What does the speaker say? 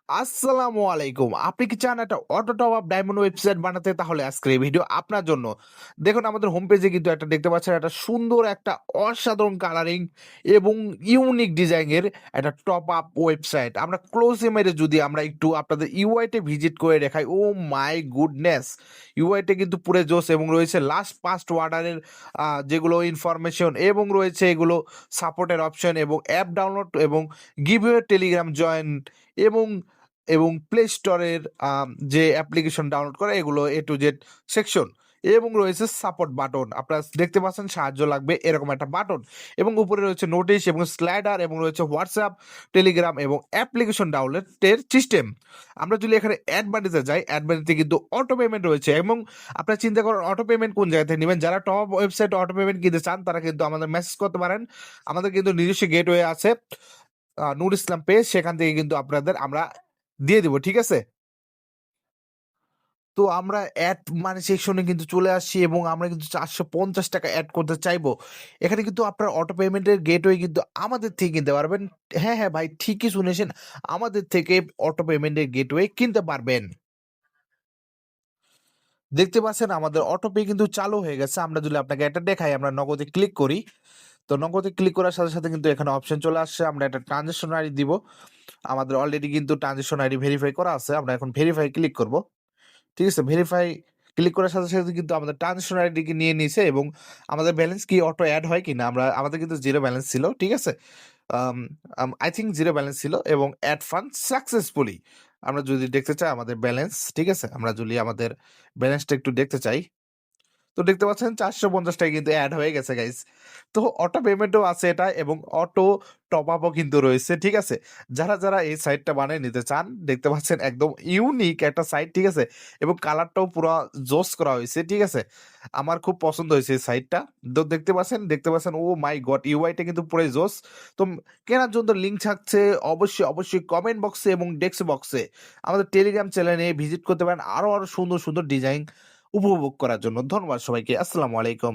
আসসালামু আলাইকুম। আপনি কি চান একটা auto top up diamond website বানাতে? তাহলে আজকের এই ভিডিও আপনার জন্য। দেখুন আমাদের হোম পেজে কিন্তু একটা দেখতে পাচ্ছেন একটা সুন্দর একটা অসাধারণ কালারিং এবং ইউনিক ডিজাইনের একটা টপ আপ ওয়েবসাইট। আমরা ক্লোজ ইমেজে যদি আমরা একটু আপনাদের ইউআই তে ভিজিট করে দেখাই, ও মাই গুডনেস! ইউআই তে কিন্তু পুরো জোস এবং রয়েছে লাস্ট পাস্ট অর্ডারের যেগুলো ইনফরমেশন এবং রয়েছে এগুলো সাপোর্টের অপশন এবং অ্যাপ ডাউনলোড এবং গিভওয়ে টেলিগ্রাম জয়েন এবং প্লে স্টোরের যে অ্যাপ্লিকেশন ডাউনলোড করা এগুলো এ টু জেড সেকশন এবং রয়েছে সাপোর্ট বাটন। আপনারা দেখতে পাচ্ছেন সাহায্য লাগবে এরকম একটা বাটন এবং উপরে রয়েছে নোটিশ এবং স্লাইডার এবং রয়েছে হোয়াটসঅ্যাপ, টেলিগ্রাম এবং অ্যাপ্লিকেশন ডাউনলোডের সিস্টেম। আমরা যদি এখানে অ্যাডভান্টেজে যাই, অ্যাডভান্টেজে কিন্তু অটো পেমেন্ট রয়েছে এবং আপনারা চিন্তা করেন অটো পেমেন্ট কোন জায়গা থেকে নেবেন। যারা টপ ওয়েবসাইট অটো পেমেন্ট কিনতে চান তারা কিন্তু আমাদের মেসেজ করতে পারেন। আমাদের কিন্তু নিজস্ব গেটওয়ে আছে, নূর ইসলাম পেজ, সেখান থেকে কিন্তু আপনাদের আমরা দিয়ে দিব। ঠিক আছে? তো আমরা এড মানি সেকশনে কিন্তু চলে আসছি এবং আমরা কিন্তু ৳৪৫০ এড করতে চাইবো। এখানে কিন্তু আপনার অটো পেমেন্টের গেটওয়ে কিন্তু আমাদের থেকে কিনতে পারবেন। হ্যাঁ, হ্যাঁ ভাই ঠিকই শুনেছেন। আমাদের থেকে অটো পেমেন্টের গেটওয়ে কিনতে পারবেন। দেখতে পাচ্ছেন আমাদের অটো পে কিন্তু চালু হয়ে গেছে। আমরা যদি আপনাকে এটা দেখাই, আমরা নগদে ক্লিক করি। তো নগদে ক্লিক করার সাথে, সাথে কিন্তু এখানে অপশন চলে আসছে। আমরা একটা ট্রান্সেকশন আইডি দিব। আমাদের অলরেডি কিন্তু ট্রান্সেকশন আইডি ভেরিফাই করা আছে। আমরা এখন ভেরিফাই ক্লিক করব। ঠিক আছে? ভেরিফাই ক্লিক করার সাথে, সাথে কিন্তু আমাদের ট্রান্সেকশন আইডিকে নিয়ে নিয়েছে এবং আমাদের ব্যালেন্স কি অটো এড হয় কিনা আমাদের কিন্তু 0 ব্যালেন্স ছিল। ঠিক আছে? আম আম I think 0 ব্যালেন্স ছিল এবং এড ফান্ড সাকসেসফুলি। আমরা যদি দেখতে চাই আমাদের ব্যালেন্স, ঠিক আছে? আমরা যদি আমাদের ব্যালেন্সটা একটু দেখতে চাই, তো দেখতে পাচ্ছেন ৳৪৫০ কিন্তু এড হয়ে গেছে গাইস। তো অটো পেমেন্টও আছে এটা এবং অটো টপ আপও কিন্তু রয়েছে। ঠিক আছে? যারা এই সাইটটা বানিয়ে নিতে চান, দেখতে পাচ্ছেন একদম ইউনিক একটা সাইট। ঠিক আছে? এবং কালারটাও পুরা জোস করা হইছে। ঠিক আছে? আমার খুব পছন্দ হয়েছে এই সাইটটা। তো দেখতে পাচ্ছেন ও মাই গড! ইউআই টা কিন্তু পুরাই জোস। তো কেনার জন্য লিঙ্ক থাকছে অবশ্যই কমেন্ট বক্সে এবং ডেস্ক বক্সে। আমাদের টেলিগ্রাম চ্যানেলে ভিজিট করতে পারেন আরো সুন্দর, সুন্দর ডিজাইন উপভোগ করার জন্য। ধন্যবাদ সবাইকে। আসসালামু আলাইকুম।